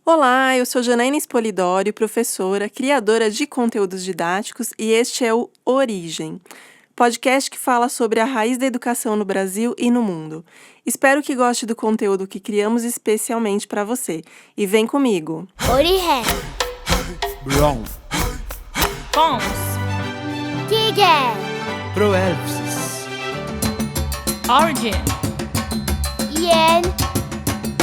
Olá, eu sou Janaína Spolidório, professora, criadora de conteúdos didáticos e este é o Origem, podcast que fala sobre a raiz da educação no Brasil e no mundo. Espero que goste do conteúdo que criamos especialmente para você. E vem comigo! Origem. Brown, Pons, Tiger. Proelpsis, Origin, Yen.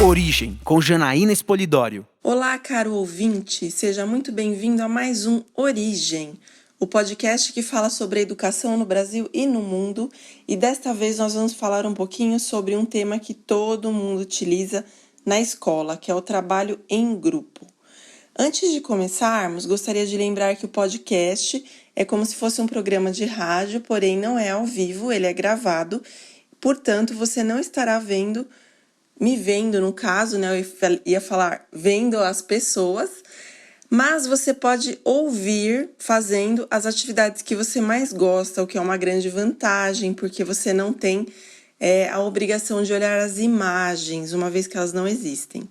Origem, com Janaína Spolidório. Olá, caro ouvinte, seja muito bem-vindo a mais um Origem, o podcast que fala sobre a educação no Brasil e no mundo, e desta vez nós vamos falar um pouquinho sobre um tema que todo mundo utiliza na escola, que é o trabalho em grupo. Antes de começarmos, gostaria de lembrar que o podcast é como se fosse um programa de rádio, porém não é ao vivo, ele é gravado, portanto você não estará me vendo no caso, né? Eu ia falar vendo as pessoas, mas você pode ouvir fazendo as atividades que você mais gosta, o que é uma grande vantagem, porque você não tem a obrigação de olhar as imagens, uma vez que elas não existem.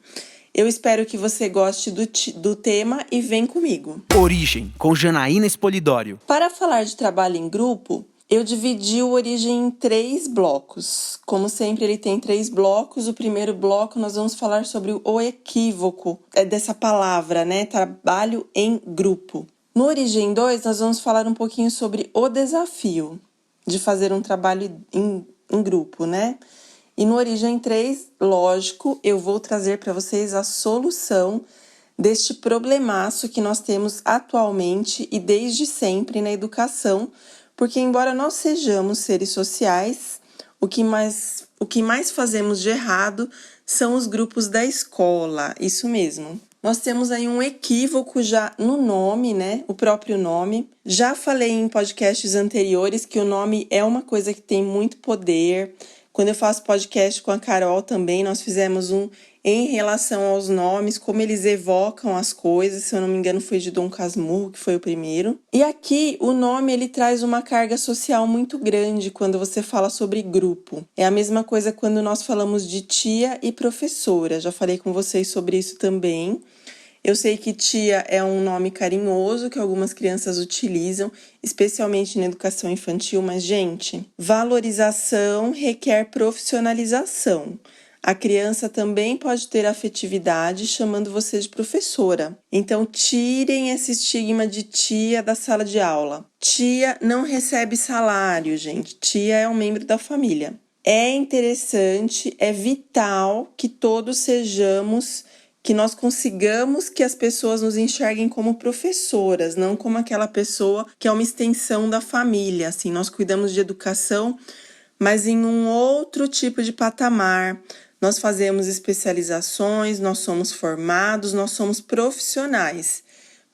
Eu espero que você goste do tema e vem comigo. Origem, com Janaína Spolidório. Para falar de trabalho em grupo, eu dividi o Origem em 3 blocos. Como sempre, ele tem 3 blocos. O primeiro bloco, nós vamos falar sobre o equívoco dessa palavra, né? Trabalho em grupo. No Origem 2, nós vamos falar um pouquinho sobre o desafio de fazer um trabalho em grupo, né? E no Origem 3, lógico, eu vou trazer para vocês a solução deste problemaço que nós temos atualmente e desde sempre na educação, porque embora nós sejamos seres sociais, o que mais fazemos de errado são os grupos da escola, isso mesmo. Nós temos aí um equívoco já no nome, né? O próprio nome. Já falei em podcasts anteriores que o nome é uma coisa que tem muito poder. Quando eu faço podcast com a Carol também, nós fizemos um em relação aos nomes, como eles evocam as coisas. Se eu não me engano, foi de Dom Casmurro, que foi o primeiro. E aqui, o nome, ele traz uma carga social muito grande quando você fala sobre grupo. É a mesma coisa quando nós falamos de tia e professora. Já falei com vocês sobre isso também. Eu sei que tia é um nome carinhoso que algumas crianças utilizam, especialmente na educação infantil, mas, gente, valorização requer profissionalização. A criança também pode ter afetividade chamando você de professora. Então, tirem esse estigma de tia da sala de aula. Tia não recebe salário, gente. Tia é um membro da família. É interessante, é vital que que nós consigamos que as pessoas nos enxerguem como professoras, não como aquela pessoa que é uma extensão da família. Assim, nós cuidamos de educação, mas em um outro tipo de patamar. Nós fazemos especializações, nós somos formados, nós somos profissionais.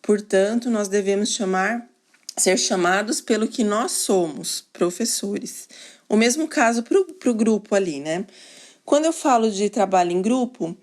Portanto, nós devemos ser chamados pelo que nós somos, professores. O mesmo caso para o grupo ali, né? Quando eu falo de trabalho em grupo,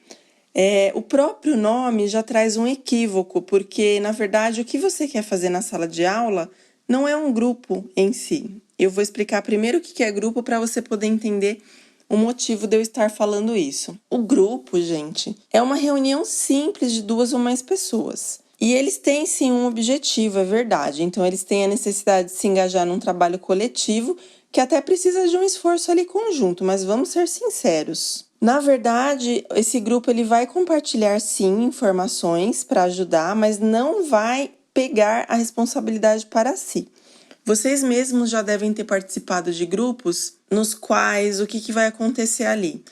o próprio nome já traz um equívoco, porque, na verdade, o que você quer fazer na sala de aula não é um grupo em si. Eu vou explicar primeiro o que é grupo para você poder entender o motivo de eu estar falando isso. O grupo, gente, é uma reunião simples de 2 ou mais pessoas. E eles têm, sim, um objetivo, é verdade. Então, eles têm a necessidade de se engajar num trabalho coletivo que até precisa de um esforço ali conjunto, mas vamos ser sinceros. Na verdade, esse grupo ele vai compartilhar, sim, informações para ajudar, mas não vai pegar a responsabilidade para si. Vocês mesmos já devem ter participado de grupos nos quais o que vai acontecer ali?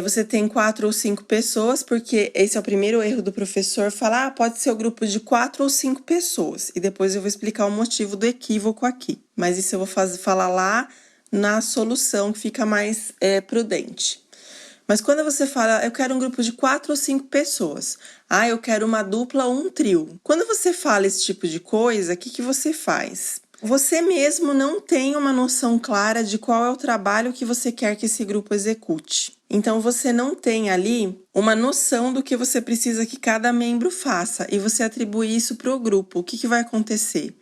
Você tem 4 ou 5 pessoas, porque esse é o primeiro erro do professor, falar pode ser o grupo de 4 ou 5 pessoas. E depois eu vou explicar o motivo do equívoco aqui. Mas isso eu vou falar lá na solução, que fica mais prudente. Mas quando você fala, eu quero um grupo de 4 ou 5 pessoas. Eu quero uma dupla ou um trio. Quando você fala esse tipo de coisa, o que você faz? Você mesmo não tem uma noção clara de qual é o trabalho que você quer que esse grupo execute. Então, você não tem ali uma noção do que você precisa que cada membro faça e você atribui isso para o grupo. O que vai acontecer?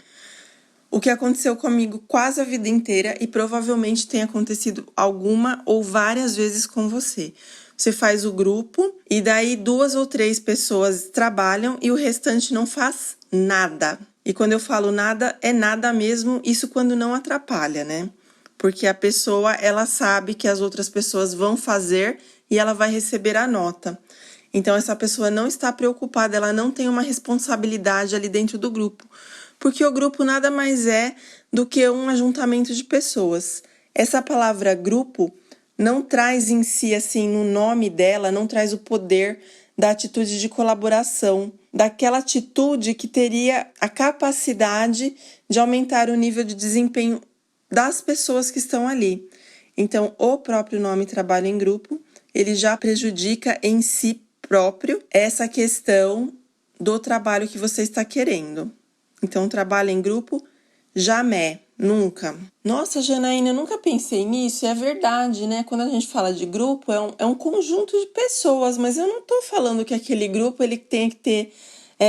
O que aconteceu comigo quase a vida inteira e provavelmente tem acontecido alguma ou várias vezes com você. você faz o grupo e daí 2 ou 3 pessoas trabalham e o restante não faz nada. E quando eu falo nada, é nada mesmo, isso quando não atrapalha, né? Porque a pessoa, ela sabe que as outras pessoas vão fazer e ela vai receber a nota. Então, essa pessoa não está preocupada, ela não tem uma responsabilidade ali dentro do grupo. Porque o grupo nada mais é do que um ajuntamento de pessoas. Essa palavra grupo não traz em si, assim, no nome dela, não traz o poder da atitude de colaboração, daquela atitude que teria a capacidade de aumentar o nível de desempenho das pessoas que estão ali. Então, o próprio nome trabalho em grupo, ele já prejudica em si próprio essa questão do trabalho que você está querendo. Então, trabalho em grupo, jamais, nunca. Nossa, Janaína, eu nunca pensei nisso, é verdade, né? Quando a gente fala de grupo, é um conjunto de pessoas, mas eu não tô falando que aquele grupo ele tem que ter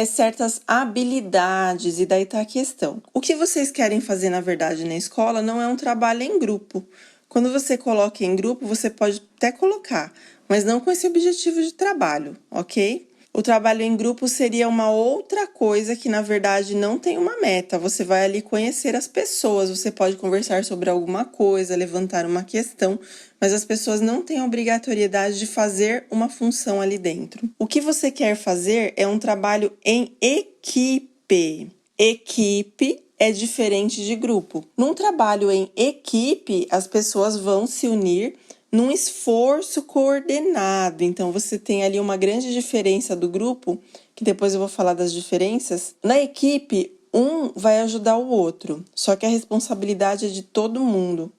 certas habilidades, e daí tá a questão. O que vocês querem fazer, na verdade, na escola não é um trabalho em grupo. Quando você coloca em grupo, você pode até colocar, mas não com esse objetivo de trabalho, ok? O trabalho em grupo seria uma outra coisa que, na verdade, não tem uma meta. Você vai ali conhecer as pessoas, você pode conversar sobre alguma coisa, levantar uma questão, mas as pessoas não têm a obrigatoriedade de fazer uma função ali dentro. O que você quer fazer é um trabalho em equipe. Equipe é diferente de grupo. Num trabalho em equipe, as pessoas vão se unir num esforço coordenado. Então, você tem ali uma grande diferença do grupo, que depois eu vou falar das diferenças. Na equipe, um vai ajudar o outro, só que a responsabilidade é de todo mundo.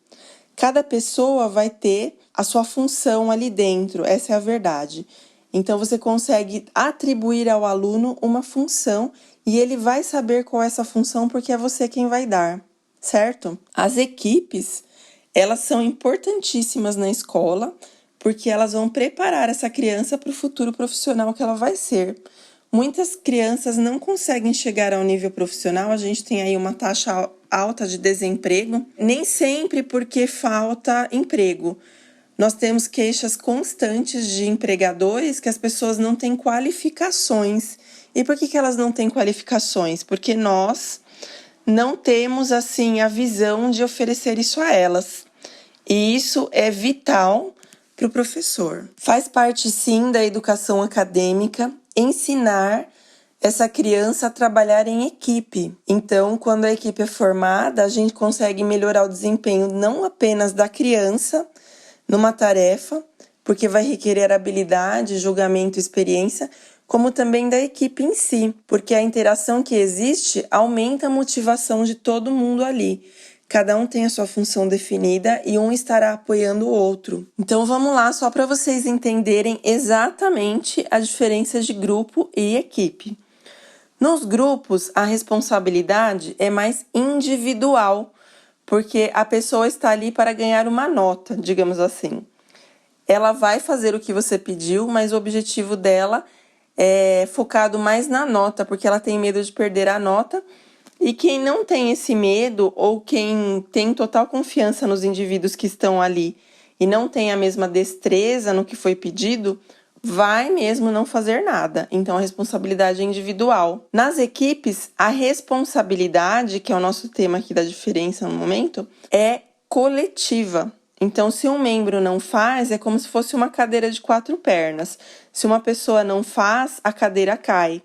Cada pessoa vai ter a sua função ali dentro, essa é a verdade. Então, você consegue atribuir ao aluno uma função e ele vai saber qual é essa função porque é você quem vai dar, certo? As equipes, elas são importantíssimas na escola porque elas vão preparar essa criança para o futuro profissional que ela vai ser. Muitas crianças não conseguem chegar ao nível profissional, a gente tem aí uma taxa alta de desemprego, nem sempre porque falta emprego. Nós temos queixas constantes de empregadores que as pessoas não têm qualificações. E por que elas não têm qualificações? Porque nós não temos, assim, a visão de oferecer isso a elas. E isso é vital para o professor. Faz parte, sim, da educação acadêmica ensinar essa criança a trabalhar em equipe. Então, quando a equipe é formada, a gente consegue melhorar o desempenho não apenas da criança numa tarefa, porque vai requerer habilidade, julgamento e experiência, como também da equipe em si, porque a interação que existe aumenta a motivação de todo mundo ali. Cada um tem a sua função definida e um estará apoiando o outro. Então vamos lá, só para vocês entenderem exatamente a diferença de grupo e equipe. Nos grupos, a responsabilidade é mais individual, porque a pessoa está ali para ganhar uma nota, digamos assim. Ela vai fazer o que você pediu, mas o objetivo dela é focado mais na nota, porque ela tem medo de perder a nota. E quem não tem esse medo, ou quem tem total confiança nos indivíduos que estão ali e não tem a mesma destreza no que foi pedido, vai mesmo não fazer nada. Então, a responsabilidade é individual. Nas equipes, a responsabilidade, que é o nosso tema aqui da diferença no momento, é coletiva. Então, se um membro não faz, é como se fosse uma cadeira de 4 pernas. Se uma pessoa não faz, a cadeira cai.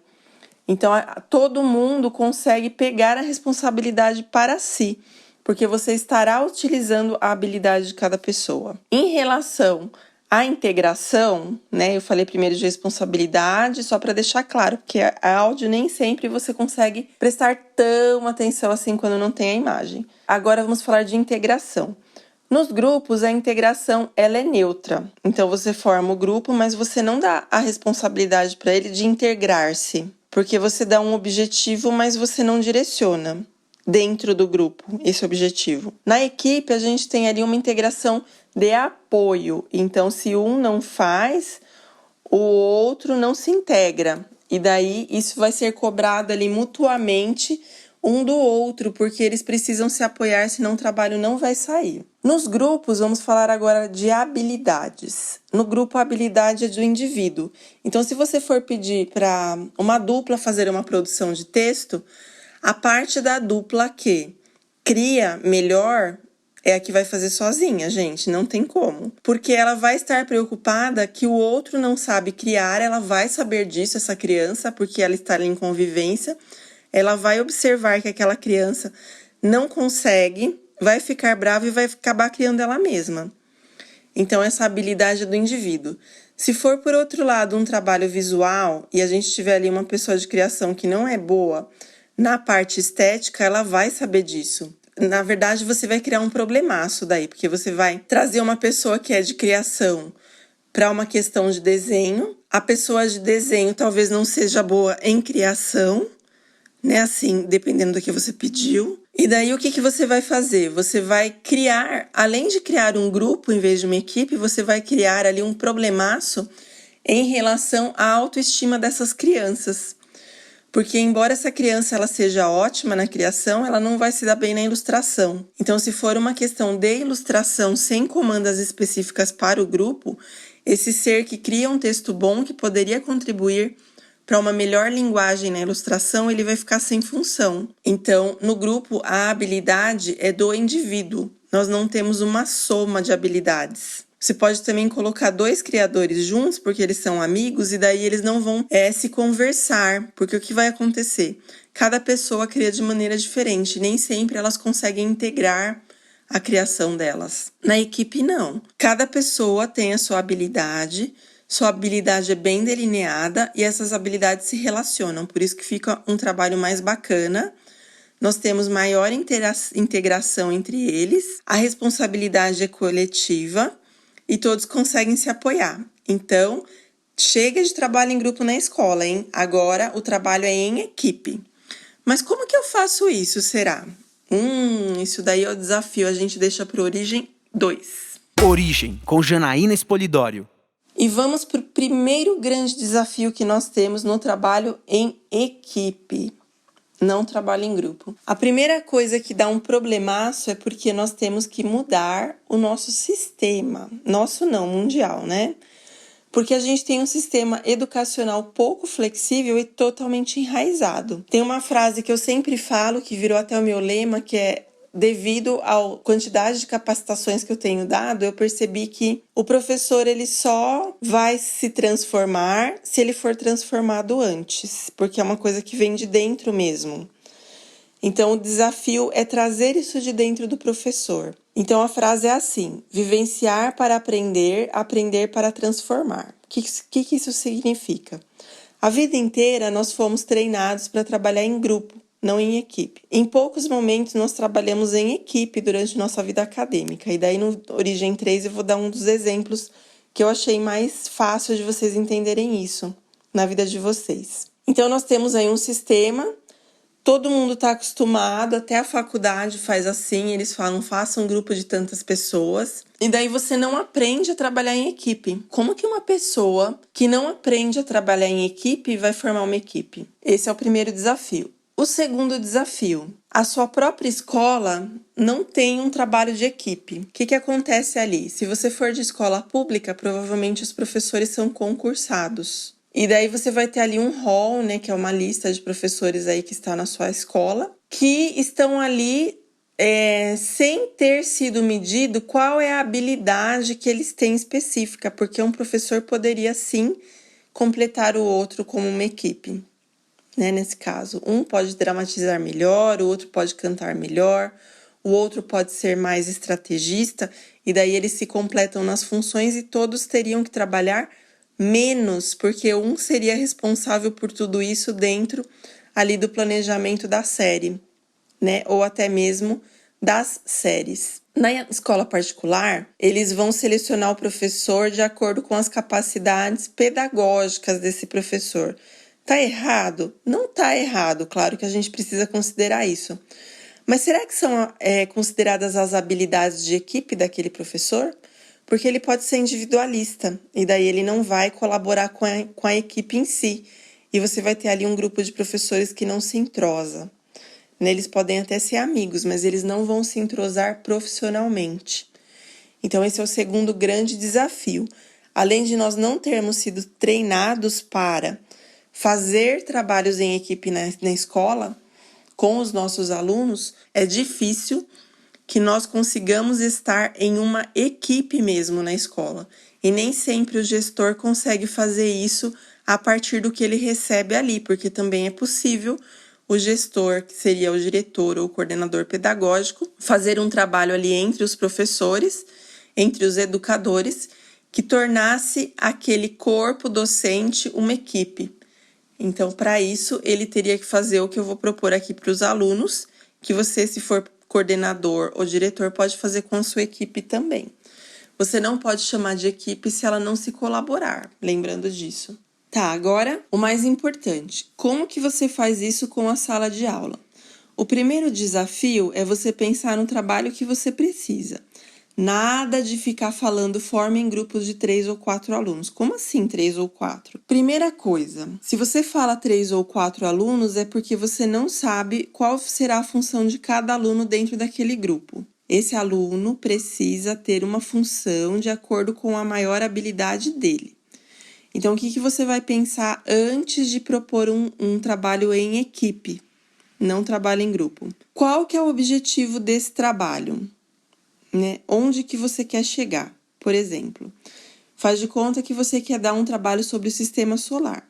Então, todo mundo consegue pegar a responsabilidade para si, porque você estará utilizando a habilidade de cada pessoa. Em relação à integração, né, eu falei primeiro de responsabilidade, só para deixar claro, porque a áudio nem sempre você consegue prestar tão atenção assim quando não tem a imagem. Agora vamos falar de integração. Nos grupos, a integração ela é neutra. Então, você forma o grupo, mas você não dá a responsabilidade para ele de integrar-se. Porque você dá um objetivo, mas você não direciona dentro do grupo esse objetivo. Na equipe, a gente tem ali uma integração de apoio. Então, se um não faz, o outro não se integra. E daí, isso vai ser cobrado ali mutuamente um do outro, porque eles precisam se apoiar, senão o trabalho não vai sair. Nos grupos, vamos falar agora de habilidades. No grupo, a habilidade é do indivíduo. Então, se você for pedir para uma dupla fazer uma produção de texto, a parte da dupla que cria melhor é a que vai fazer sozinha, gente, não tem como. Porque ela vai estar preocupada que o outro não sabe criar, ela vai saber disso, essa criança, porque ela está ali em convivência, ela vai observar que aquela criança não consegue, vai ficar brava e vai acabar criando ela mesma. Então, essa habilidade é do indivíduo. Se for, por outro lado, um trabalho visual e a gente tiver ali uma pessoa de criação que não é boa na parte estética, ela vai saber disso. Na verdade, você vai criar um problemaço daí, porque você vai trazer uma pessoa que é de criação para uma questão de desenho. A pessoa de desenho talvez não seja boa em criação, né? Assim, dependendo do que você pediu. E daí, o que você vai fazer? Você vai criar, além de criar um grupo em vez de uma equipe, você vai criar ali um problemaço em relação à autoestima dessas crianças. Porque embora essa criança ela seja ótima na criação, ela não vai se dar bem na ilustração. Então, se for uma questão de ilustração sem comandas específicas para o grupo, esse ser que cria um texto bom que poderia contribuir para uma melhor linguagem na ilustração, ele vai ficar sem função. Então, no grupo, a habilidade é do indivíduo. Nós não temos uma soma de habilidades. Você pode também colocar 2 criadores juntos, porque eles são amigos, e daí eles não vão se conversar, porque o que vai acontecer? Cada pessoa cria de maneira diferente, nem sempre elas conseguem integrar a criação delas. Na equipe, não. Cada pessoa tem a sua habilidade é bem delineada e essas habilidades se relacionam, por isso que fica um trabalho mais bacana. Nós temos maior integração entre eles, a responsabilidade é coletiva, e todos conseguem se apoiar. Então, chega de trabalho em grupo na escola, hein? Agora o trabalho é em equipe. Mas como que eu faço isso, será? Isso daí é o desafio, a gente deixa para Origem 2. Origem, com Janaína Espolidório. E vamos para o primeiro grande desafio que nós temos no trabalho em equipe. Não trabalho em grupo. A primeira coisa que dá um problemaço é porque nós temos que mudar o nosso sistema. Nosso não, mundial, né? Porque a gente tem um sistema educacional pouco flexível e totalmente enraizado. Tem uma frase que eu sempre falo, que virou até o meu lema, que é: devido à quantidade de capacitações que eu tenho dado, eu percebi que o professor ele só vai se transformar se ele for transformado antes, porque é uma coisa que vem de dentro mesmo. Então, o desafio é trazer isso de dentro do professor. Então, a frase é assim: vivenciar para aprender, aprender para transformar. O que isso significa? A vida inteira nós fomos treinados para trabalhar em grupo, não em equipe. Em poucos momentos nós trabalhamos em equipe durante nossa vida acadêmica. E daí no Origem 3 eu vou dar um dos exemplos que eu achei mais fácil de vocês entenderem isso na vida de vocês. Então nós temos aí um sistema, todo mundo está acostumado, até a faculdade faz assim, eles falam: faça um grupo de tantas pessoas. E daí você não aprende a trabalhar em equipe. Como que uma pessoa que não aprende a trabalhar em equipe vai formar uma equipe? Esse é o primeiro desafio. O segundo desafio: a sua própria escola não tem um trabalho de equipe. O que acontece ali? Se você for de escola pública, provavelmente os professores são concursados. E daí você vai ter ali um hall, né, que é uma lista de professores aí que está na sua escola, que estão ali sem ter sido medido qual é a habilidade que eles têm específica, porque um professor poderia sim completar o outro como uma equipe. Né, nesse caso, um pode dramatizar melhor, o outro pode cantar melhor, o outro pode ser mais estrategista, e daí eles se completam nas funções e todos teriam que trabalhar menos, porque um seria responsável por tudo isso dentro ali do planejamento da série, né, ou até mesmo das séries. Na escola particular, eles vão selecionar o professor de acordo com as capacidades pedagógicas desse professor. Tá errado? Não tá errado, claro que a gente precisa considerar isso. Mas será que são consideradas as habilidades de equipe daquele professor? Porque ele pode ser individualista, e daí ele não vai colaborar com a equipe em si. E você vai ter ali um grupo de professores que não se entrosa. né? Eles podem até ser amigos, mas eles não vão se entrosar profissionalmente. Então, esse é o segundo grande desafio. Além de nós não termos sido treinados para fazer trabalhos em equipe na escola, com os nossos alunos, é difícil que nós consigamos estar em uma equipe mesmo na escola. E nem sempre o gestor consegue fazer isso a partir do que ele recebe ali, porque também é possível o gestor, que seria o diretor ou o coordenador pedagógico, fazer um trabalho ali entre os professores, entre os educadores, que tornasse aquele corpo docente uma equipe. Então, para isso, ele teria que fazer o que eu vou propor aqui para os alunos, que você, se for coordenador ou diretor, pode fazer com a sua equipe também. Você não pode chamar de equipe se ela não se colaborar, lembrando disso. Tá, agora o mais importante, como que você faz isso com a sala de aula? O primeiro desafio é você pensar no trabalho que você precisa. Nada de ficar falando forma em grupos de 3 ou 4 alunos. Como assim 3 ou 4? Primeira coisa, se você fala 3 ou 4 alunos, é porque você não sabe qual será a função de cada aluno dentro daquele grupo. Esse aluno precisa ter uma função de acordo com a maior habilidade dele. Então, o que você vai pensar antes de propor um trabalho em equipe, não trabalho em grupo? Qual que é o objetivo desse trabalho? Né? Onde que você quer chegar? Por exemplo, faz de conta que você quer dar um trabalho sobre o sistema solar.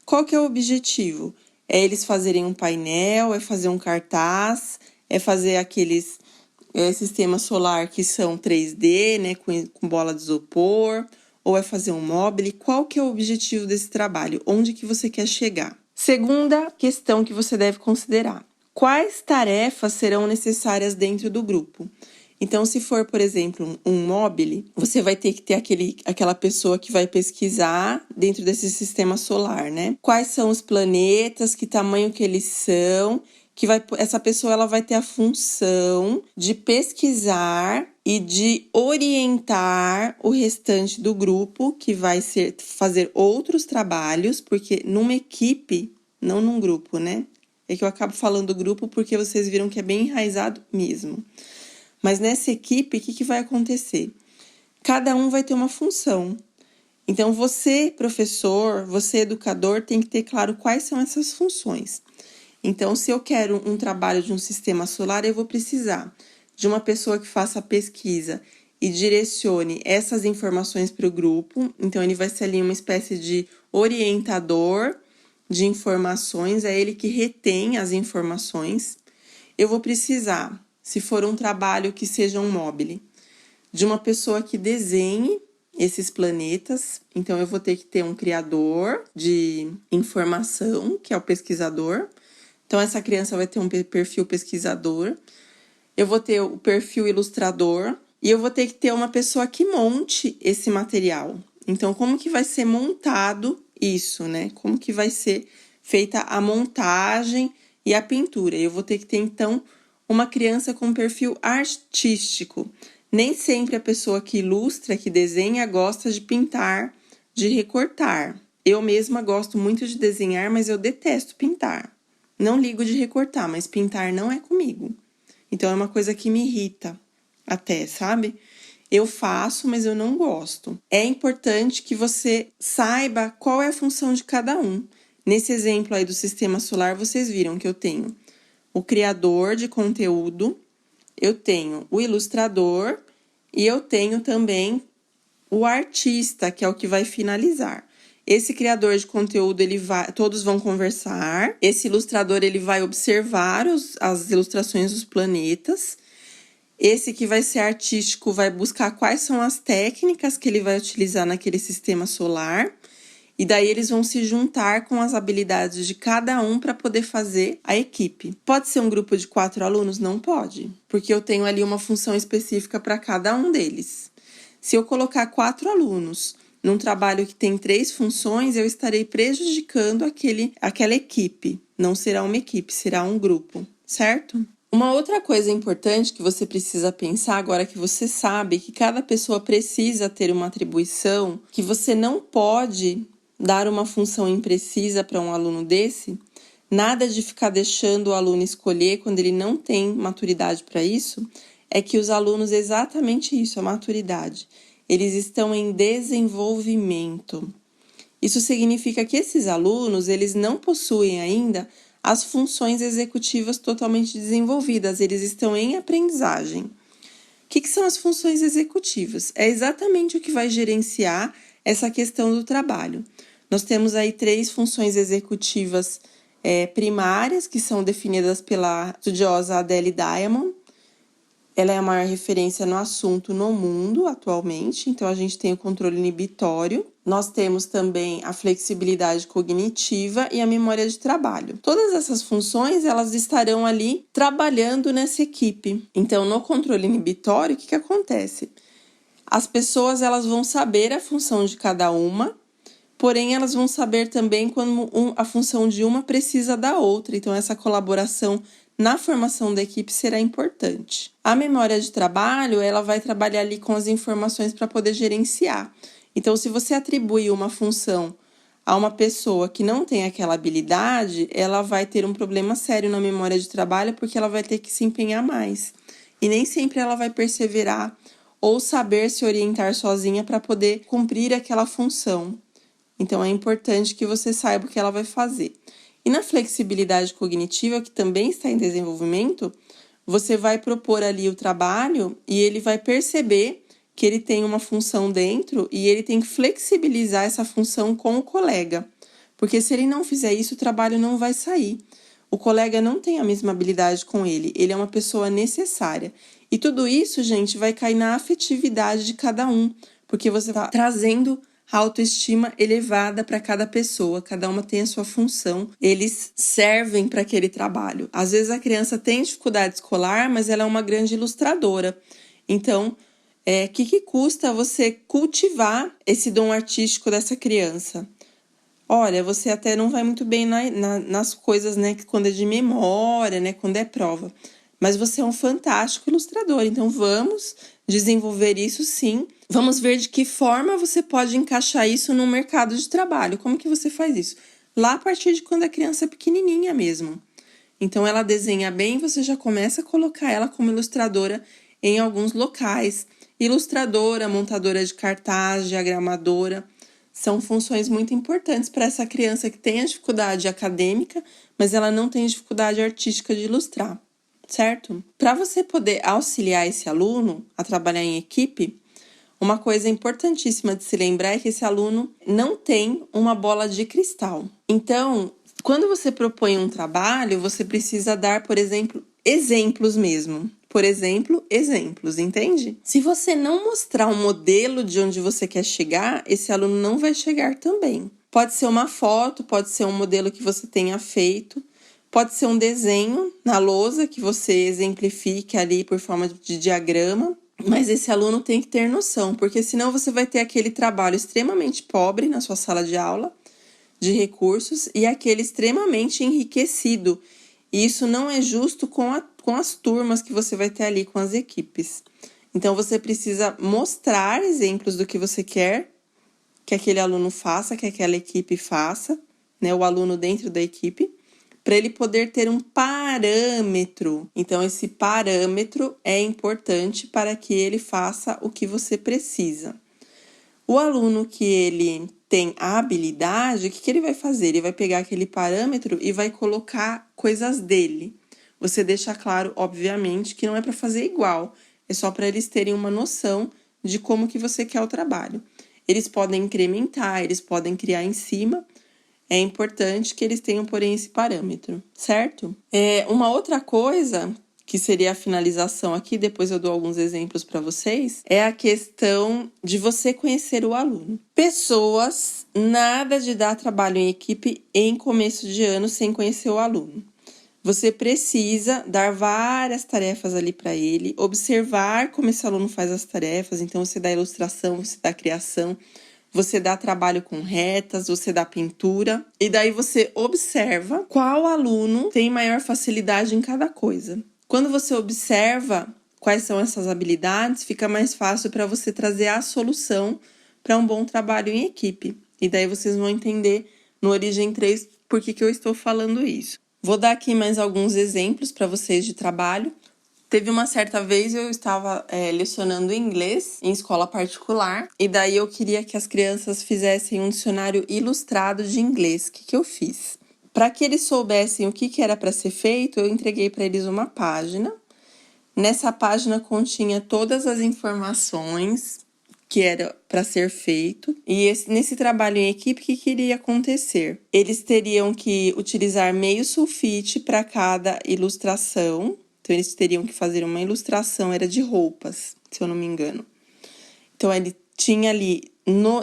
Qual que é o objetivo? É eles fazerem um painel, é fazer um cartaz, é fazer aqueles sistemas solar que são 3D, né, com bola de isopor, ou é fazer um mobile? Qual que é o objetivo desse trabalho? Onde que você quer chegar? Segunda questão que você deve considerar: quais tarefas serão necessárias dentro do grupo? Então, se for, por exemplo, um mobile, você vai ter que ter aquela pessoa que vai pesquisar dentro desse sistema solar, né? Quais são os planetas, que tamanho que eles são, essa pessoa ela vai ter a função de pesquisar e de orientar o restante do grupo, que vai fazer outros trabalhos, porque numa equipe, não num grupo, né? É que eu acabo falando grupo porque vocês viram que é bem enraizado mesmo. Mas nessa equipe, o que vai acontecer? Cada um vai ter uma função. Então, você, professor, você, educador, tem que ter claro quais são essas funções. Então, se eu quero um trabalho de um sistema solar, eu vou precisar de uma pessoa que faça a pesquisa e direcione essas informações para o grupo. Então, ele vai ser ali uma espécie de orientador de informações, é ele que retém as informações. Eu vou precisar, se for um trabalho que seja um mobile, de uma pessoa que desenhe esses planetas. Então, eu vou ter que ter um criador de informação, que é o pesquisador. Então, essa criança vai ter um perfil pesquisador. Eu vou ter o perfil ilustrador. E eu vou ter que ter uma pessoa que monte esse material. Então, como que vai ser montado isso, né? Como que vai ser feita a montagem e a pintura? Eu vou ter que ter, então, uma criança com perfil artístico. Nem sempre a pessoa que ilustra, que desenha, gosta de pintar, de recortar. Eu mesma gosto muito de desenhar, mas eu detesto pintar. Não ligo de recortar, mas pintar não é comigo. Então, é uma coisa que me irrita até, sabe? Eu faço, mas eu não gosto. É importante que você saiba qual é a função de cada um. Nesse exemplo aí do sistema solar, vocês viram que eu tenho o criador de conteúdo, eu tenho o ilustrador e eu tenho também o artista, que é o que vai finalizar. Esse criador de conteúdo, todos vão conversar. Esse ilustrador, ele vai observar as ilustrações dos planetas. Esse que vai ser artístico vai buscar quais são as técnicas que ele vai utilizar naquele sistema solar. E daí eles vão se juntar com as habilidades de cada um para poder fazer a equipe. Pode ser um grupo de 4 alunos? Não pode, porque eu tenho ali uma função específica para cada um deles. Se eu colocar 4 alunos num trabalho que tem 3 funções, eu estarei prejudicando aquela equipe. Não será uma equipe, será um grupo, certo? Uma outra coisa importante que você precisa pensar agora que você sabe que cada pessoa precisa ter uma atribuição, que você não pode dar uma função imprecisa para um aluno desse, nada de ficar deixando o aluno escolher quando ele não tem maturidade para isso, é que os alunos, exatamente isso, a maturidade, eles estão em desenvolvimento. Isso significa que esses alunos, eles não possuem ainda as funções executivas totalmente desenvolvidas, eles estão em aprendizagem. O que são as funções executivas? É exatamente o que vai gerenciar essa questão do trabalho. Nós temos aí 3 funções executivas primárias, que são definidas pela estudiosa Adele Diamond. Ela é a maior referência no assunto no mundo atualmente, então a gente tem o controle inibitório, nós temos também a flexibilidade cognitiva e a memória de trabalho. Todas essas funções, elas estarão ali trabalhando nessa equipe. Então, no controle inibitório, o que acontece? As pessoas, elas vão saber a função de cada uma, porém elas vão saber também quando a função de uma precisa da outra, então essa colaboração na formação da equipe será importante. A memória de trabalho, ela vai trabalhar ali com as informações para poder gerenciar. Então, se você atribui uma função a uma pessoa que não tem aquela habilidade, ela vai ter um problema sério na memória de trabalho porque ela vai ter que se empenhar mais. E nem sempre ela vai perseverar ou saber se orientar sozinha para poder cumprir aquela função. Então, é importante que você saiba o que ela vai fazer. E na flexibilidade cognitiva, que também está em desenvolvimento, você vai propor ali o trabalho e ele vai perceber que ele tem uma função dentro e ele tem que flexibilizar essa função com o colega. Porque se ele não fizer isso, o trabalho não vai sair. O colega não tem a mesma habilidade com ele é uma pessoa necessária. E tudo isso, gente, vai cair na afetividade de cada um, porque você está trazendo a autoestima elevada para cada pessoa, cada uma tem a sua função, eles servem para aquele trabalho. Às vezes a criança tem dificuldade escolar, mas ela é uma grande ilustradora. Então, que custa você cultivar esse dom artístico dessa criança? Olha, você até não vai muito bem nas coisas, né, quando é de memória, né, quando é prova. Mas você é um fantástico ilustrador, então vamos desenvolver isso sim. Vamos ver de que forma você pode encaixar isso no mercado de trabalho. Como que você faz isso? Lá a partir de quando a criança é pequenininha mesmo. Então ela desenha bem, você já começa a colocar ela como ilustradora em alguns locais. Ilustradora, montadora de cartaz, diagramadora, são funções muito importantes para essa criança que tem a dificuldade acadêmica, mas ela não tem dificuldade artística de ilustrar, certo? Para você poder auxiliar esse aluno a trabalhar em equipe, uma coisa importantíssima de se lembrar é que esse aluno não tem uma bola de cristal. Então, quando você propõe um trabalho, você precisa dar, por exemplo, exemplos mesmo. Por exemplo, exemplos, entende? Se você não mostrar um modelo de onde você quer chegar, esse aluno não vai chegar também. Pode ser uma foto, pode ser um modelo que você tenha feito, pode ser um desenho na lousa que você exemplifique ali por forma de diagrama, mas esse aluno tem que ter noção, porque senão você vai ter aquele trabalho extremamente pobre na sua sala de aula, de recursos, e aquele extremamente enriquecido. E isso não é justo com as turmas que você vai ter ali, com as equipes. Então, você precisa mostrar exemplos do que você quer que aquele aluno faça, que aquela equipe faça, né? O aluno dentro da equipe, para ele poder ter um parâmetro. Então, esse parâmetro é importante para que ele faça o que você precisa. O aluno que ele tem a habilidade, o que ele vai fazer? Ele vai pegar aquele parâmetro e vai colocar coisas dele. Você deixa claro, obviamente, que não é para fazer igual, é só para eles terem uma noção de como que você quer o trabalho. Eles podem incrementar, eles podem criar em cima, é importante que eles tenham, porém, esse parâmetro, certo? Uma outra coisa, que seria a finalização aqui, depois eu dou alguns exemplos para vocês, é a questão de você conhecer o aluno. Pessoas, nada de dar trabalho em equipe em começo de ano sem conhecer o aluno. Você precisa dar várias tarefas ali para ele, observar como esse aluno faz as tarefas, então você dá ilustração, você dá criação, você dá trabalho com retas, você dá pintura, e daí você observa qual aluno tem maior facilidade em cada coisa. Quando você observa quais são essas habilidades, fica mais fácil para você trazer a solução para um bom trabalho em equipe. E daí vocês vão entender no Origem 3 por que eu estou falando isso. Vou dar aqui mais alguns exemplos para vocês de trabalho. Teve uma certa vez eu estava lecionando inglês em escola particular e daí eu queria que as crianças fizessem um dicionário ilustrado de inglês. O que eu fiz? Para que eles soubessem o que era para ser feito, eu entreguei para eles uma página. Nessa página continha todas as informações que era para ser feito. E nesse trabalho em equipe, o que iria acontecer? Eles teriam que utilizar meio sulfite para cada ilustração. Então, eles teriam que fazer uma ilustração, era de roupas, se eu não me engano. Então, ele tinha ali,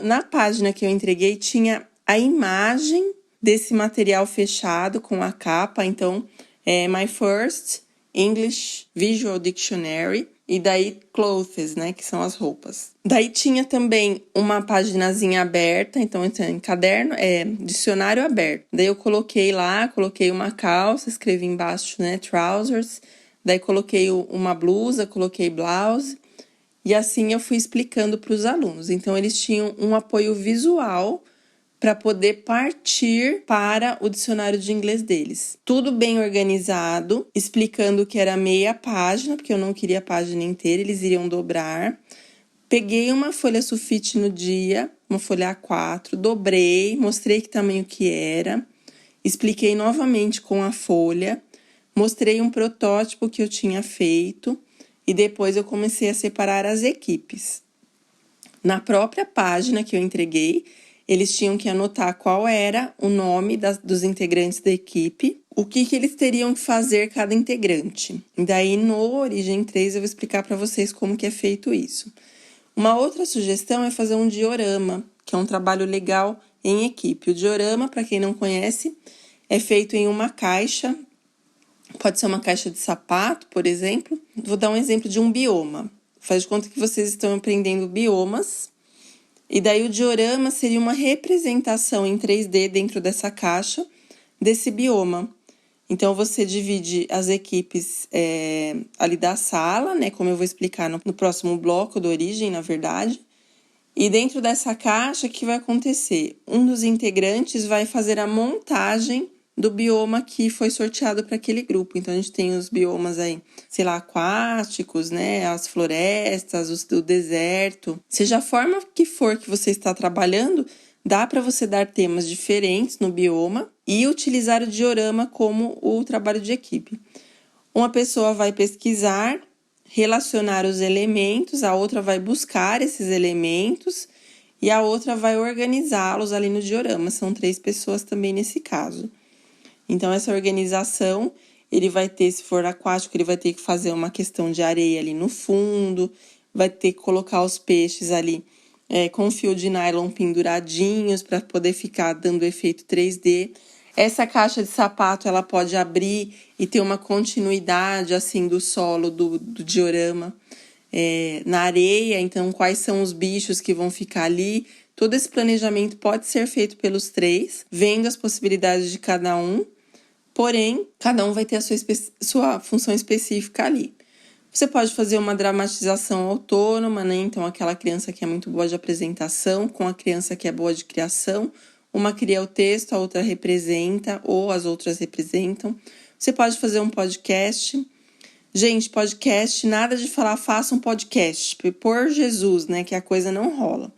na página que eu entreguei, tinha a imagem desse material fechado com a capa. Então, My First English Visual Dictionary. E daí, clothes, né, que são as roupas. Daí tinha também uma paginazinha aberta, então em caderno, dicionário aberto. Daí eu coloquei uma calça, escrevi embaixo, né, trousers. Daí coloquei uma blusa, coloquei blouse. E assim eu fui explicando para os alunos. Então, eles tinham um apoio visual para poder partir para o dicionário de inglês deles. Tudo bem organizado, explicando que era meia página, porque eu não queria a página inteira, eles iriam dobrar. Peguei uma folha sulfite no dia, uma folha A4, dobrei, mostrei que tamanho que era, expliquei novamente com a folha, mostrei um protótipo que eu tinha feito e depois eu comecei a separar as equipes. Na própria página que eu entreguei, eles tinham que anotar qual era o nome dos integrantes da equipe, o que eles teriam que fazer cada integrante. E daí, no Origem 3, eu vou explicar para vocês como que é feito isso. Uma outra sugestão é fazer um diorama, que é um trabalho legal em equipe. O diorama, para quem não conhece, é feito em uma caixa, pode ser uma caixa de sapato, por exemplo. Vou dar um exemplo de um bioma. Faz de conta que vocês estão aprendendo biomas. E daí o diorama seria uma representação em 3D dentro dessa caixa desse bioma. Então, você divide as equipes ali da sala, né? Como eu vou explicar no próximo bloco do Origem, na verdade. E dentro dessa caixa, o que vai acontecer? Um dos integrantes vai fazer a montagem do bioma que foi sorteado para aquele grupo. Então, a gente tem os biomas aí, sei lá, aquáticos, né? As florestas, o deserto. Seja a forma que for que você está trabalhando, dá para você dar temas diferentes no bioma e utilizar o diorama como o trabalho de equipe. Uma pessoa vai pesquisar, relacionar os elementos, a outra vai buscar esses elementos e a outra vai organizá-los ali no diorama. São 3 pessoas também nesse caso. Então, essa organização, ele vai ter, se for aquático, ele vai ter que fazer uma questão de areia ali no fundo, vai ter que colocar os peixes ali com fio de nylon penduradinhos para poder ficar dando efeito 3D. Essa caixa de sapato, ela pode abrir e ter uma continuidade, assim, do solo do diorama na areia. Então, quais são os bichos que vão ficar ali? Todo esse planejamento pode ser feito pelos 3, vendo as possibilidades de cada um. Porém, cada um vai ter a sua função específica ali. Você pode fazer uma dramatização autônoma, né? Então, aquela criança que é muito boa de apresentação, com a criança que é boa de criação. Uma cria o texto, a outra representa, ou as outras representam. Você pode fazer um podcast. Gente, podcast, nada de falar, faça um podcast. Por Jesus, né? Que a coisa não rola.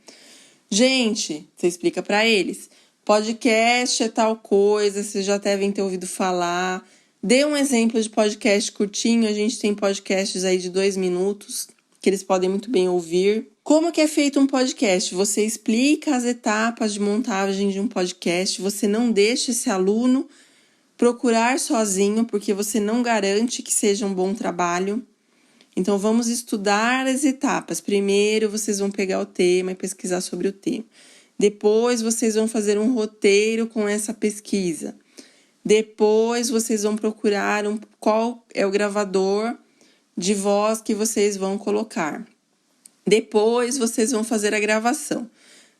Gente, você explica para eles. Podcast é tal coisa, vocês já devem ter ouvido falar. Dê um exemplo de podcast curtinho. A gente tem podcasts aí de 2 minutos, que eles podem muito bem ouvir. Como que é feito um podcast? Você explica as etapas de montagem de um podcast. Você não deixa esse aluno procurar sozinho, porque você não garante que seja um bom trabalho. Então, vamos estudar as etapas. Primeiro, vocês vão pegar o tema e pesquisar sobre o tema. Depois, vocês vão fazer um roteiro com essa pesquisa. Depois, vocês vão procurar qual é o gravador de voz que vocês vão colocar. Depois, vocês vão fazer a gravação.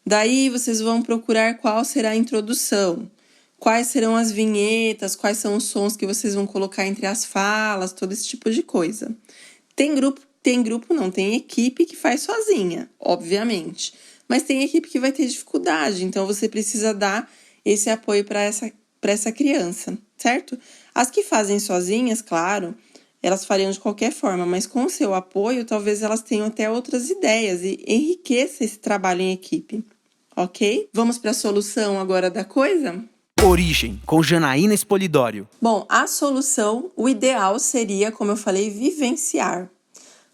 Daí, vocês vão procurar qual será a introdução. Quais serão as vinhetas, quais são os sons que vocês vão colocar entre as falas, todo esse tipo de coisa. Tem equipe que faz sozinha, obviamente. Mas tem equipe que vai ter dificuldade, então você precisa dar esse apoio para essa criança, certo? As que fazem sozinhas, claro, elas fariam de qualquer forma, mas com o seu apoio, talvez elas tenham até outras ideias e enriqueça esse trabalho em equipe, ok? Vamos para a solução agora da coisa? Origem, com Janaína Espolidório. Bom, a solução, o ideal seria, como eu falei, vivenciar.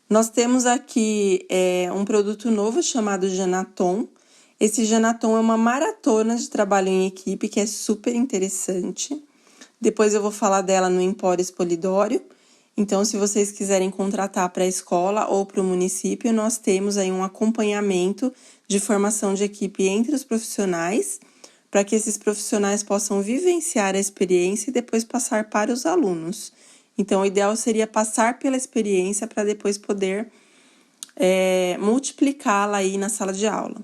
Nós temos aqui um produto novo chamado Genaton. Esse Genaton é uma maratona de trabalho em equipe que é super interessante. Depois eu vou falar dela no Empório Espolidório. Então, se vocês quiserem contratar para a escola ou para o município, nós temos aí um acompanhamento de formação de equipe entre os profissionais, para que esses profissionais possam vivenciar a experiência e depois passar para os alunos. Então, o ideal seria passar pela experiência para depois poder multiplicá-la aí na sala de aula.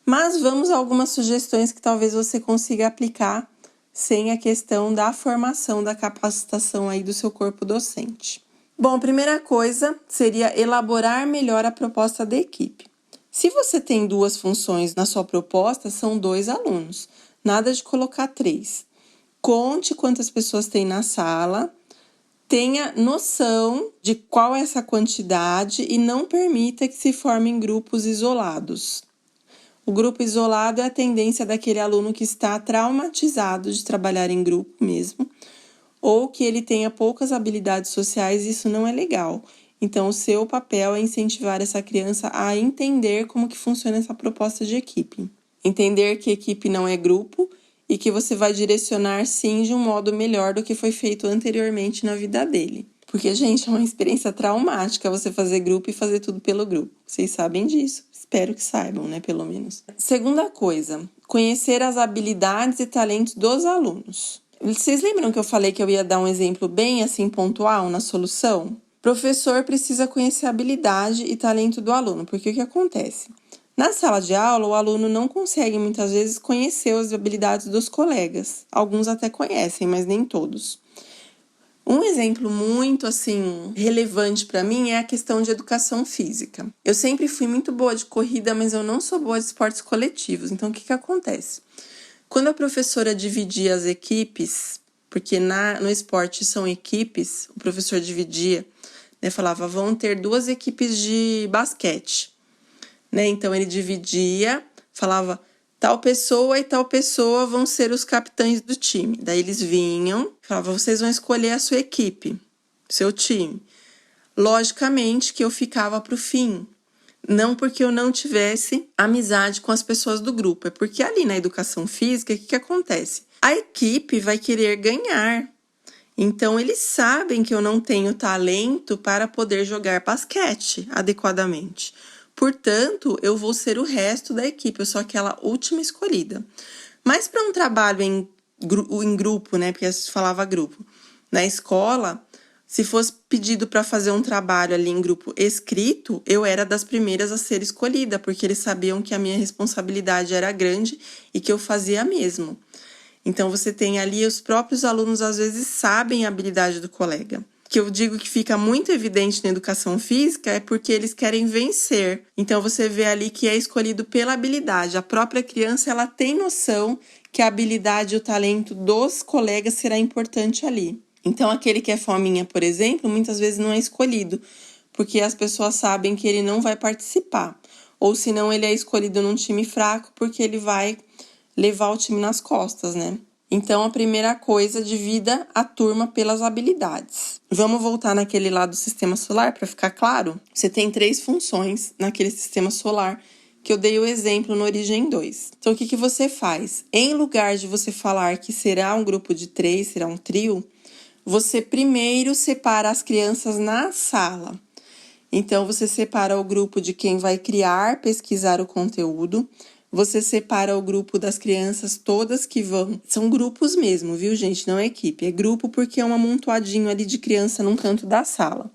Mas vamos a algumas sugestões que talvez você consiga aplicar sem a questão da formação, da capacitação aí do seu corpo docente. Bom, a primeira coisa seria elaborar melhor a proposta da equipe. Se você tem 2 funções na sua proposta, são 2 alunos. Nada de colocar 3. Conte quantas pessoas tem na sala, tenha noção de qual é essa quantidade e não permita que se formem grupos isolados. O grupo isolado é a tendência daquele aluno que está traumatizado de trabalhar em grupo mesmo, ou que ele tenha poucas habilidades sociais e isso não é legal. Então, o seu papel é incentivar essa criança a entender como que funciona essa proposta de equipe. Entender que equipe não é grupo e que você vai direcionar, sim, de um modo melhor do que foi feito anteriormente na vida dele. Porque, gente, é uma experiência traumática você fazer grupo e fazer tudo pelo grupo. Vocês sabem disso. Espero que saibam, né, pelo menos. Segunda coisa, conhecer as habilidades e talentos dos alunos. Vocês lembram que eu falei que eu ia dar um exemplo bem assim pontual na solução? Professor precisa conhecer a habilidade e talento do aluno, porque o que acontece? Na sala de aula, o aluno não consegue muitas vezes conhecer as habilidades dos colegas. Alguns até conhecem, mas nem todos. Um exemplo muito, relevante para mim é a questão de educação física. Eu sempre fui muito boa de corrida, mas eu não sou boa de esportes coletivos. Então, o que acontece? Quando a professora dividia as equipes, porque no esporte são equipes, o professor dividia, né, falava, vão ter 2 equipes de basquete. Né? Então, ele dividia, falava, tal pessoa e tal pessoa vão ser os capitães do time. Daí eles vinham, falavam, vocês vão escolher a sua equipe, seu time. Logicamente que eu ficava para o fim. Não porque eu não tivesse amizade com as pessoas do grupo, é porque ali na educação física, o que acontece? A equipe vai querer ganhar. Então, eles sabem que eu não tenho talento para poder jogar basquete adequadamente. Portanto, eu vou ser o resto da equipe, eu sou aquela última escolhida. Mas para um trabalho em grupo, né, porque se falava grupo, na escola, se fosse pedido para fazer um trabalho ali em grupo escrito, eu era das primeiras a ser escolhida, porque eles sabiam que a minha responsabilidade era grande e que eu fazia mesmo. Então, você tem ali os próprios alunos, às vezes, sabem a habilidade do colega. Que eu digo que fica muito evidente na educação física é porque eles querem vencer. Então, você vê ali que é escolhido pela habilidade. A própria criança, ela tem noção que a habilidade e o talento dos colegas será importante ali. Então, aquele que é fominha, por exemplo, muitas vezes não é escolhido, porque as pessoas sabem que ele não vai participar. Ou senão ele é escolhido num time fraco porque ele vai levar o time nas costas, né? Então, a primeira coisa, divida a turma pelas habilidades. Vamos voltar naquele lá do sistema solar para ficar claro? Você tem 3 funções naquele sistema solar que eu dei o exemplo no Origem 2. Então, o que você faz? Em lugar de você falar que será um grupo de 3, será um trio, você primeiro separa as crianças na sala. Então, você separa o grupo de quem vai criar, pesquisar o conteúdo. Você separa o grupo das crianças todas que vão... São grupos mesmo, viu, gente? Não é equipe. É grupo porque é um amontoadinho ali de criança num canto da sala.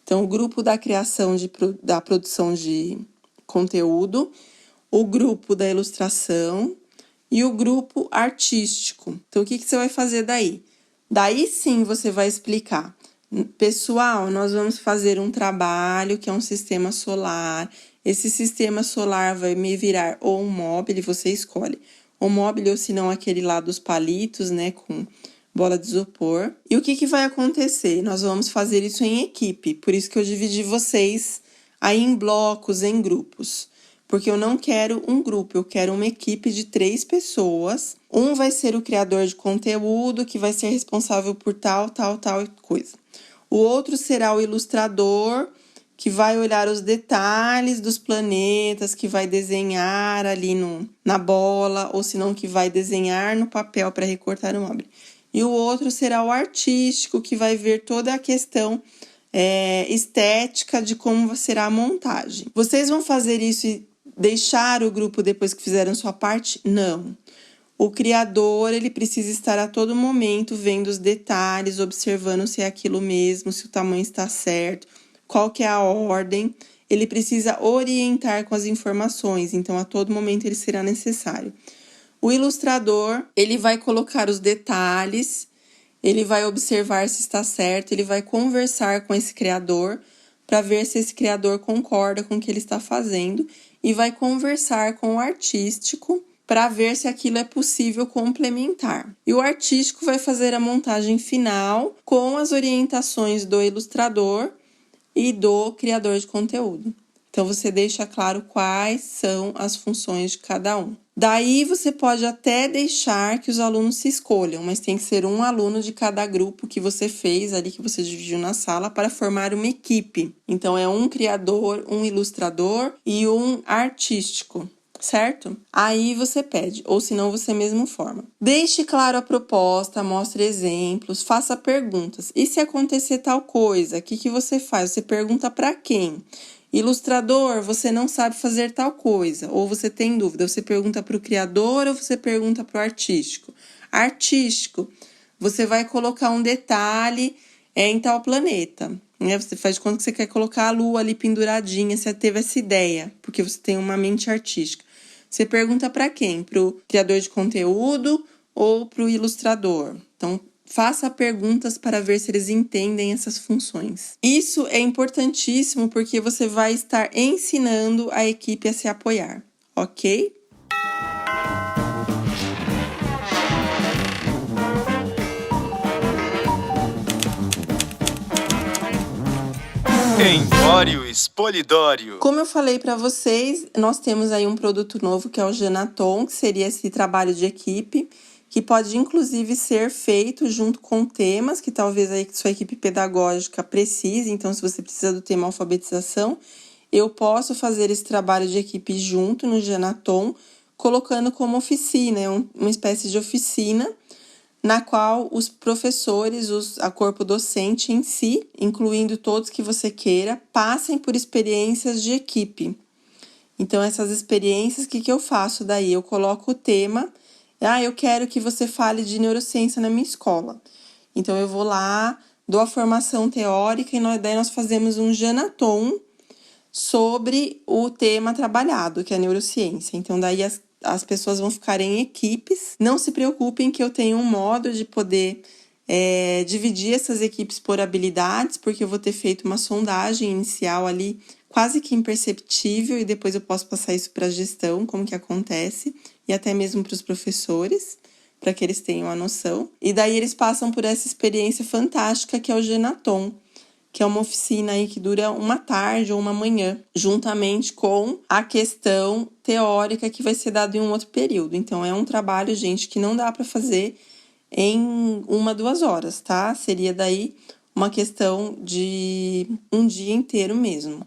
Então, o grupo da criação, da produção de conteúdo, o grupo da ilustração e o grupo artístico. Então, o que você vai fazer daí? Daí sim você vai explicar. Pessoal, nós vamos fazer um trabalho que é um sistema solar. Esse sistema solar vai me virar ou um móvel, você escolhe, o mobile, ou se não aquele lá dos palitos, né, com bola de isopor. E o que vai acontecer? Nós vamos fazer isso em equipe, por isso que eu dividi vocês aí em blocos, em grupos. Porque eu não quero um grupo, eu quero uma equipe de 3 pessoas. Um vai ser o criador de conteúdo, que vai ser responsável por tal coisa. O outro será o ilustrador, que vai olhar os detalhes dos planetas, que vai desenhar ali na bola, ou se não, que vai desenhar no papel para recortar o mobile. E o outro será o artístico, que vai ver toda a questão estética de como será a montagem. Vocês vão fazer isso e deixar o grupo depois que fizeram sua parte? Não. O criador, ele precisa estar a todo momento vendo os detalhes, observando se é aquilo mesmo, se o tamanho está certo, qual que é a ordem. Ele precisa orientar com as informações, então a todo momento ele será necessário. O ilustrador, ele vai colocar os detalhes, ele vai observar se está certo, ele vai conversar com esse criador para ver se esse criador concorda com o que ele está fazendo e vai conversar com o artístico para ver se aquilo é possível complementar. E o artístico vai fazer a montagem final com as orientações do ilustrador e do criador de conteúdo. Então, você deixa claro quais são as funções de cada um. Daí, você pode até deixar que os alunos se escolham, mas tem que ser um aluno de cada grupo que você fez ali, que você dividiu na sala, para formar uma equipe. Então, é um criador, um ilustrador e um artístico, certo? Aí você pede, ou senão você mesmo forma. Deixe claro a proposta, mostre exemplos, faça perguntas. E se acontecer tal coisa, o que você faz? Você pergunta para quem? Ilustrador, você não sabe fazer tal coisa, ou você tem dúvida, você pergunta para o criador ou você pergunta para o artístico. Artístico, você vai colocar um detalhe em tal planeta, né? Você faz de conta que você quer colocar a lua ali penduradinha, você teve essa ideia, porque você tem uma mente artística. Você pergunta para quem? Para o criador de conteúdo ou para o ilustrador? Então, faça perguntas para ver se eles entendem essas funções. Isso é importantíssimo porque você vai estar ensinando a equipe a se apoiar, ok? Empório Expolidório. Como eu falei para vocês, nós temos aí um produto novo que é o Genaton, que seria esse trabalho de equipe, que pode inclusive ser feito junto com temas que talvez aí sua equipe pedagógica precise. Então, se você precisa do tema alfabetização, eu posso fazer esse trabalho de equipe junto no Genaton, colocando como oficina, uma espécie de oficina, na qual os professores, a corpo docente em si, incluindo todos que você queira, passem por experiências de equipe. Então, essas experiências, o que eu faço daí? Eu coloco o tema. Eu quero que você fale de neurociência na minha escola. Então, eu vou lá, dou a formação teórica e daí nós fazemos um Genaton sobre o tema trabalhado, que é a neurociência. Então, daí as pessoas vão ficar em equipes. Não se preocupem que eu tenho um modo de poder dividir essas equipes por habilidades, porque eu vou ter feito uma sondagem inicial ali, quase que imperceptível, e depois eu posso passar isso para a gestão, como que acontece, e até mesmo para os professores, para que eles tenham a noção. E daí eles passam por essa experiência fantástica que é o Genaton, que é uma oficina aí que dura uma tarde ou uma manhã, juntamente com a questão teórica que vai ser dada em um outro período. Então, é um trabalho, gente, que não dá para fazer em 1-2 horas, tá? Seria daí uma questão de um dia inteiro mesmo.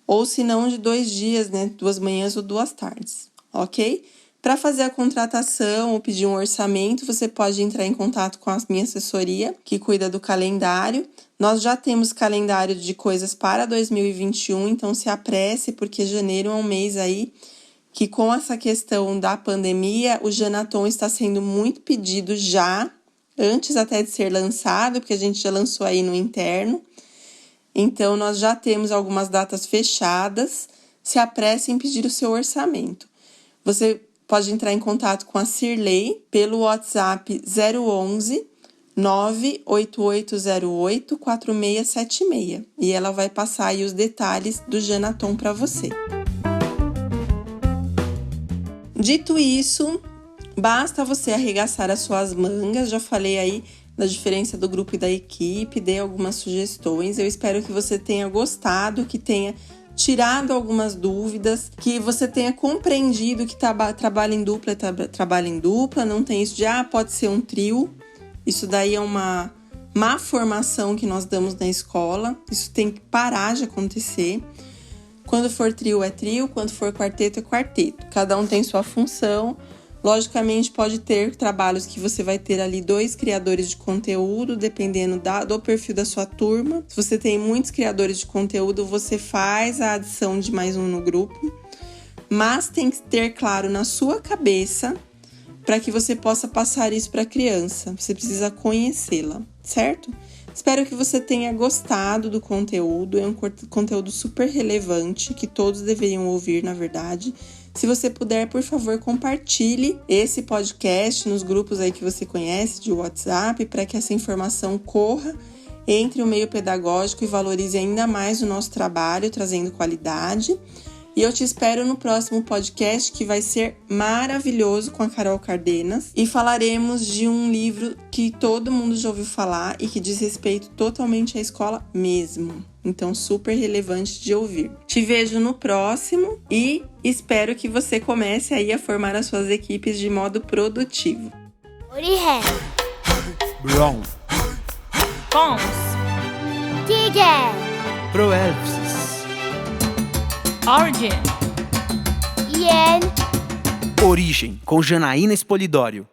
Ou se não, de 2 dias, né? 2 manhãs ou 2 tardes, ok? Para fazer a contratação ou pedir um orçamento, você pode entrar em contato com a minha assessoria, que cuida do calendário. Nós já temos calendário de coisas para 2021, então se apresse, porque janeiro é um mês aí que, com essa questão da pandemia, o Genaton está sendo muito pedido já, antes até de ser lançado, porque a gente já lançou aí no interno. Então, nós já temos algumas datas fechadas. Se apresse em pedir o seu orçamento. Você pode entrar em contato com a Cirlei pelo WhatsApp 011 98808 4676 e ela vai passar aí os detalhes do Genaton para você. Dito isso, Basta você arregaçar as suas mangas. Já falei aí da diferença do grupo e da equipe, dei algumas sugestões. Eu espero que você tenha gostado, que tenha tirado algumas dúvidas, que você tenha compreendido que trabalho em dupla é trabalho em dupla, não tem isso de pode ser um trio. Isso daí é uma má formação que nós damos na escola. Isso tem que parar de acontecer. Quando for trio é trio, quando for quarteto é quarteto. Cada um tem sua função. Logicamente, pode ter trabalhos que você vai ter ali 2 criadores de conteúdo, dependendo do perfil da sua turma. Se você tem muitos criadores de conteúdo, você faz a adição de mais um no grupo. Mas tem que ter claro na sua cabeça para que você possa passar isso para a criança. Você precisa conhecê-la, certo? Espero que você tenha gostado do conteúdo. É um conteúdo super relevante que todos deveriam ouvir, na verdade. Se você puder, por favor, compartilhe esse podcast nos grupos aí que você conhece de WhatsApp, para que essa informação corra entre o meio pedagógico e valorize ainda mais o nosso trabalho, trazendo qualidade. E eu te espero no próximo podcast, que vai ser maravilhoso, com a Carol Cardenas. E falaremos de um livro que todo mundo já ouviu falar e que diz respeito totalmente à escola mesmo. Então, super relevante de ouvir. Te vejo no próximo e espero que você comece aí a formar as suas equipes de modo produtivo. Orihen. Brown. Pons. Tiger. Proelpsis. Origin. Ien. Origem, com Janaína Espolidório.